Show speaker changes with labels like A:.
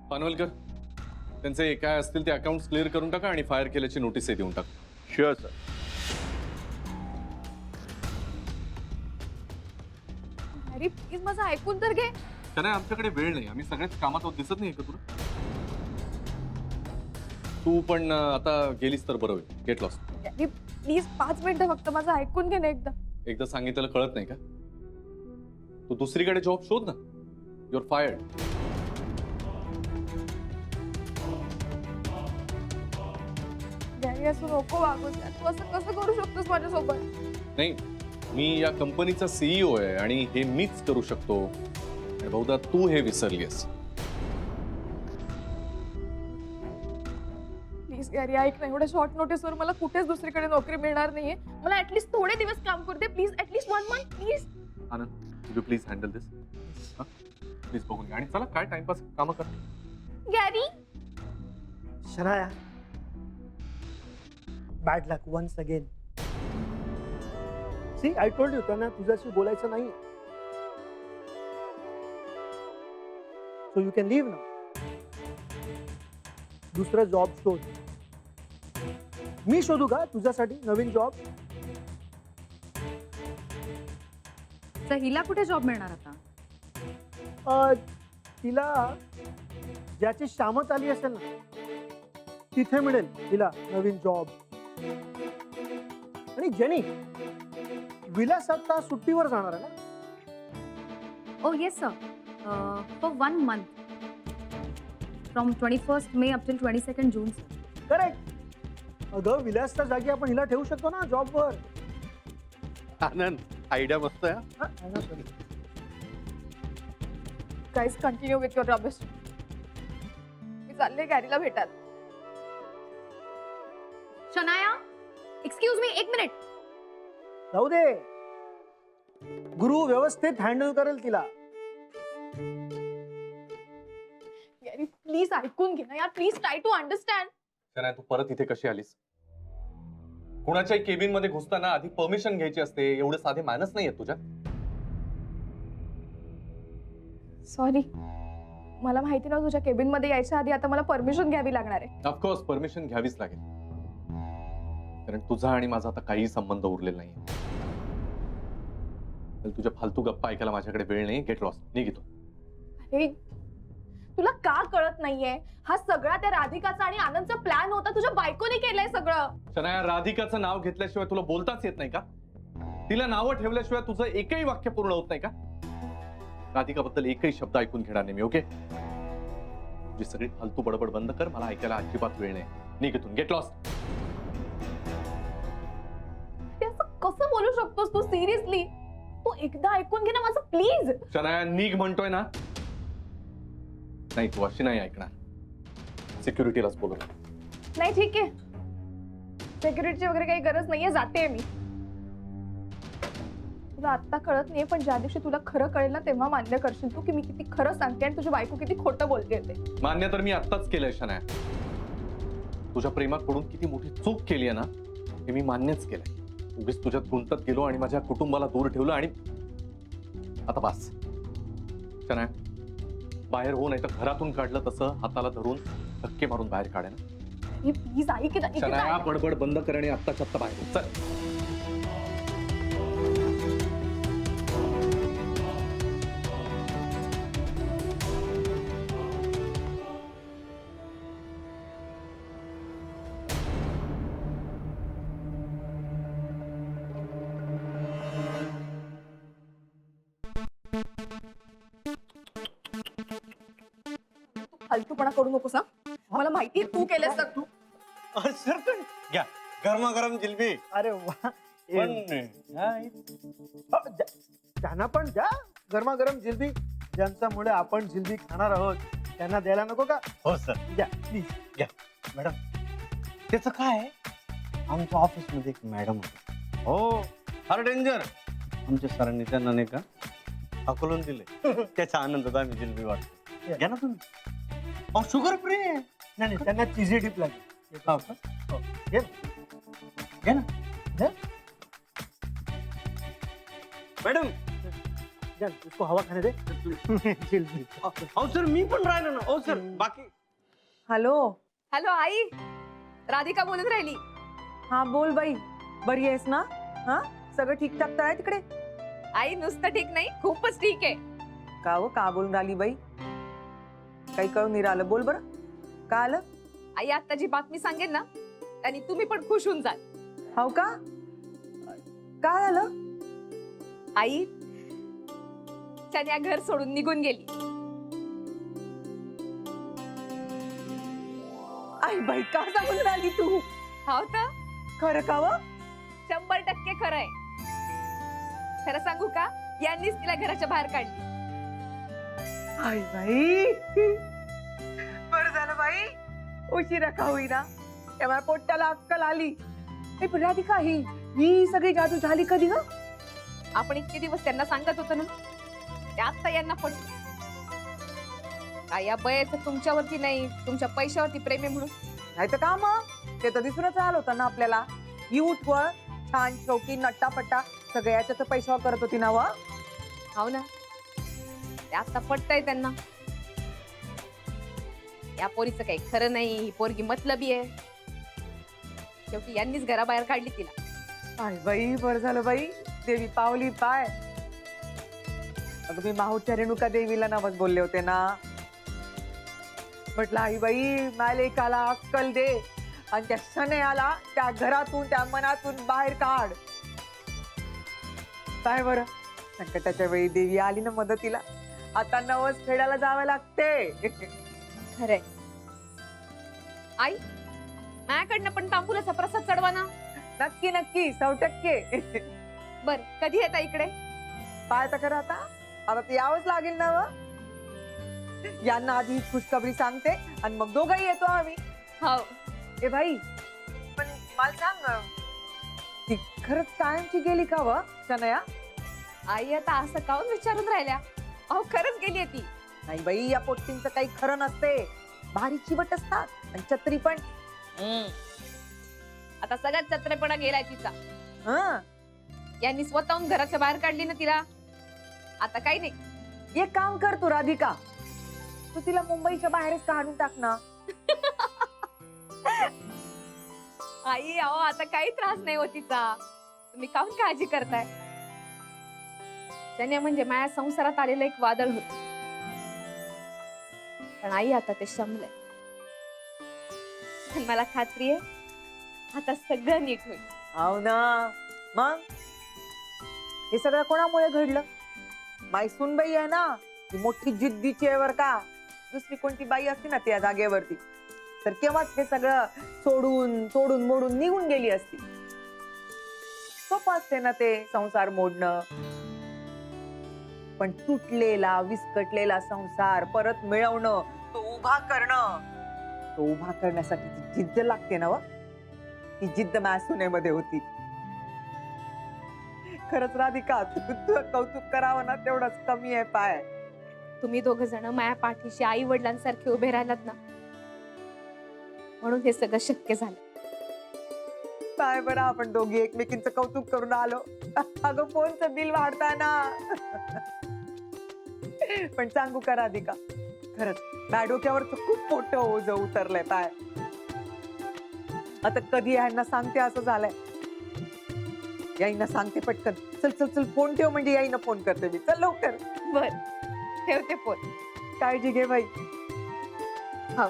A: पानवलकर, त्यांचे काय असतील ते अकाउंट्स क्लिअर करून टाका आणि फायर केल्याची नोटीस देऊन टाका.
B: Sure sir.
C: अरे प्लीज माझं ऐकून तर घे.
A: नाही आमच्याकडे वेळ नाही, आम्ही सगळेच कामात आहोत. दिसत नाही का तुला? तू पण आता गेलीस तर बरं होईल. Get lost.
C: अरे प्लीज 5 मिनिटं फक्त माझं ऐकून घे ना एकदा.
A: एकदा सांगितलं कळत नाही का? तू दुसरीकडे जॉब शोध ना. Your fired.
C: गॅरी असं नको वागू. तू असं कसं करू शकतोस माझ्यासोबत?
A: नाही, मी या कंपनीचा सीईओ आहे आणि हे मीच करू शकतो. आणि बहुधा तू हे विसरलीस.
C: प्लीज गॅरी ऐक ना. एवढ्या शॉर्ट नोटीसवर मला कुठेच दुसरीकडे नोकरी मिळणार नाहीये. मला ऍटलीस्ट थोडे दिवस काम करू दे please. At least 1 month please.
A: Anand, you please handle this. Please बघून घ्या आणि चला काय टाइमपास कामं कर.
C: Gary
D: Shanaya, bad luck once again. See I told you त्यांना तुझ्याशी बोलायचं नाही. So you can leave now. दुसरा जॉब शोध. मी शोधू का तुझ्यासाठी नवीन जॉब?
E: तर हिला कुठे जॉब मिळणार आता?
D: तिला ज्याची शामत आली असेल ना तिथे मिळेल तिला नवीन जॉब. आणि जेनी विलास आता सुट्टीवर जाणार आहे ना?
E: Oh yes sir, for 1 month from 21st May up till 22nd June.
D: Correct. अगं विलासच्या जागी आपण हिला ठेवू शकतो ना जॉबवर.
B: आनंद, आयडिया मस्त आहे.
C: Guys continue with your rubbish. मी चालले गॅरीला भेटायला.
E: Shanaya, excuse me, 1 minute.
D: जाऊ दे. गुरु व्यवस्थित हँडल करेल तिला.
C: गॅरी प्लीज ऐकून घे ना यार. Please try to understand.
A: नाही, तू परत इथे कशी आलीस? कुणाच्याही केबिन मध्ये घुसताना आधी परमिशन घ्यायची असते. एवढे साधे मॅनर्स नाही आहेत तुझ्या.
C: सॉरी, मला माहिती नव्हतं तुझ्या केबिन मध्ये यायच्या आधी आता मला परमिशन घ्यावी लागणार आहे.
A: ऑफकोर्स परमिशन घ्यावीच लागेल, कारण तुझा आणि माझा आता काही संबंध उरलेला नाही. तुझ्या फालतू गप्पा ऐकायला माझ्याकडे वेळ नाही. Get lost. निघ इथून.
C: अरे तुला का कळत नाहीये? हा सगळा त्या राधिकाचा आणि आनंदचा प्लॅन होता. तुझ्या बायकोने केलंय सगळं.
A: शनाया, राधिकाचं नाव घेतल्याशिवाय तुला बोलताच येत नाही का? तिला नावं ठेवल्याशिवाय तुझं एकही वाक्य पूर्ण होत नाही का? राधिकाबद्दल एकही शब्द ऐकून घेणार नाही मी. ओके, जी सगळी फालतू बडबड बंद कर. मला ऐकायला अजिबात वेळ नाही. निघ इथून. Get lost.
C: ते असं कसं बोलू शकतोस तू? सिरियसली तू एकदा ऐकून घे ना माझं प्लीज.
A: शनाया, निघ म्हणतोय ना. नाही, तू अशी नाही ऐकणार. सिक्युरिटीलाच बोलव.
C: नाही ठीक आहे, सिक्युरिटीची वगैरे काही गरज नाहीये. जाते मी. तुला आत्ता कळत नाहीये, पण ज्या दिवशी तुला खरं कळेल ना तेव्हा मान्य करशील तू की मी किती खरं सांगते आणि तुझी बायको किती खोटं बोलते ते.
A: मान्य तर मी आत्ताच केलंय शनाया. तुझ्या प्रेमात पडून किती मोठी चूक केली आहे ना हे मी मान्यच केलंय. उगीच तुझ्यात गुंतत गेलो आणि माझ्या कुटुंबाला दूर ठेवलं. आणि आता बस शनाया, बाहेर हो, नाही तर घरातून काढलं तसं हाताला धरून धक्के मारून बाहेर काढेन.
C: प्लीज ऐक ना.
A: शनाया, बडबड बंद कर आणि आत्ताच्या आत्ता बाहेर हो. चल.
C: फालतूपणा करू नकोस हा. मला माहितीये तू केलंस तर.
D: तू
B: सर घ्या गरमागरम जिलबी.
D: अरे वा. त्यांना पण द्या गरमागरम जिलबी. ज्यांच्यामुळे आपण जिलबी खाणार आहोत त्यांना द्यायला नको का?
B: हो सर.
D: द्या प्लीज.
B: घ्या मॅडम. त्याचं काय आहे, आमच्या ऑफिसमध्ये एक मॅडम होते. हो, फार डेंजर. आमच्या सरांनी त्यांना नाही का हकलून दिले. त्याच्या आनंदात आम्ही जिलबी वाटतो. घ्या ना तुम्ही. अहो शुगर फ्री आहे.
D: नाही त्यांना चिझी डिप लागेल.
B: हो का?
D: हो. घे.
B: घ्या ना.
D: घे.
B: मॅडम
D: जान इसको हवा खाने दे जिलबी
B: अहो सर मी पण राहिलो ना. ओ सर बाकी
F: हॅलो
C: हॅलो आई, राधिका बोलत राहिली.
F: हा बोल बाई, बरी आहेस ना? हा सगळं ठीकठाक तर आहे तिकडे?
C: आई नुसतं ठीक नाही, खूपच ठीक आहे.
F: का बोलून राहिली बाई? काही कळून नाही राहिलं, बोल बरं. का आलं?
C: आई आता जी बातमी सांगेन ना आणि तुम्ही पण खुश होऊन जाल.
F: हो का? काय झालं?
C: आई चन्या घर सोडून निघून गेली.
F: आई बाई का सांगून राहिली तू?
C: हो तर
F: खरं का व?
C: 100% खरं आहे. खरं सांगू का, यांनीच तिला घराच्या बाहेर काढली.
F: आई बाई बरं झालं बाई, उशिरा का होईना तेव्हा पोट्याला अक्कल आली. ए, पण राधिका ही सगळी जादू झाली कधी ग?
C: आपण इतके दिवस त्यांना सांगत होतो ना, ते आता यांना पटलं. काय या बयाचं तुमच्यावरती नाही, तुमच्या पैशावरती प्रेम आहे म्हणून.
F: नाही तर का मग, ते तर दिसूनच राहिलं होतं ना आपल्याला. ही उठवळ छान शौकी नट्टापट्टा सगळ्याच्या तर पैशावर करत होती ना व.
C: हो ना, ते आता पटतंय त्यांना. या पोरीचं काही खरं नाही, ही पोरगी मतलबी आहे. शेवटी यांनीच घराबाहेर काढली तिला.
F: आई बाई बरं झालं बाई, देवी पावली पाय. अगं मी माहूरच्या रेणुका देवीला नावच बोलले होते ना. म्हटलं आई बाई मालेकाला अक्कल दे आणि त्या सनेहाला त्या घरातून त्या मनातून बाहेर काढ. काय बरं, संकटाच्या वेळी देवी आली ना मदतीला. आता नवस फेडायला जावं लागते.
C: खरंय. आई माझ्याकडनं पण तांबूलाचा प्रसाद चढवा ना.
F: नक्की नक्की 100%.
C: बर कधी येता इकडे?
F: पाय तर करा आता ते यावंच लागेल ना व. यांना आधी खुशखबरी सांगते आणि मग दोघंही येतो आम्ही.
C: हो.
F: ए भाई, पण मला सांग, ती खरंच कायमची गेली का व सनया?
C: आई आता असं काऊन विचारून राहिल्या? अहो खरंच गेली ती.
F: नाही बाई, या पोट्टींचं काही खरं नसते. भारी चिवट असतात आणि छत्री पण.
C: आता सगळ्यात चत्रेपणा गेलाय तिचा.
F: हं,
C: यांनी स्वतःहून घराच्या बाहेर काढली ना तिला. आता काही नाही.
F: एक काम कर तू राधिका, तू तिला मुंबईच्या बाहेरच काढून टाक ना.
C: आई अहो आता काही त्रास नाही होत तिचा. तुम्ही काऊन काळजी करताय? त्याने म्हणजे माझ्या संसारात आलेलं एक वादळ होत, पण आई आता ते शमलंय. आणि मला खात्री आहे आता सगळं नीट होईल.
F: हो ना. मग हे सगळं कोणामुळे घडलं? माई सुनबाई आहे ना, ती मोठी जिद्दीची आहे बर का. दुसरी कोणती बाई असती ना त्या जागेवरती तर केव्हाच हे सगळं सोडून तोडून मोडून निघून गेली असती. सोपं असते ना ते संसार मोडणं, पण तुटलेला विस्कटलेला संसार परत मिळवणं, तो उभा करणं, तो उभा करण्यासाठी ती जिद्द लागते ना व. ती जिद्द माझ्या सुनेमध्ये होती. खरंच राधिका, तुझं कौतुक करावं ना तेवढंच कमी आहे पाय.
C: तुम्ही दोघ जण माझ्या पाठीशी आई वडिलांसारखे उभे राहिलात ना, म्हणून हे सगळं शक्य झालं.
F: काय बरं आपण दोघी एकमेकींचं कौतुक करून आलो. अगं फोनचं बिल वाढताय ना. पण सांगू का राधिका, खरंच माझ्या डोक्यावरच खूप मोठं ओझं उतरलंय पाय. आता कधी यांना सांगते असं झालंय. याईना सांगते पटकन, चल चल चल फोन ठेव म्हणजे याईना फोन करते मी. चल लवकर.
C: बर ठेवते फोन.
F: काळजी घे बाई.
C: हो.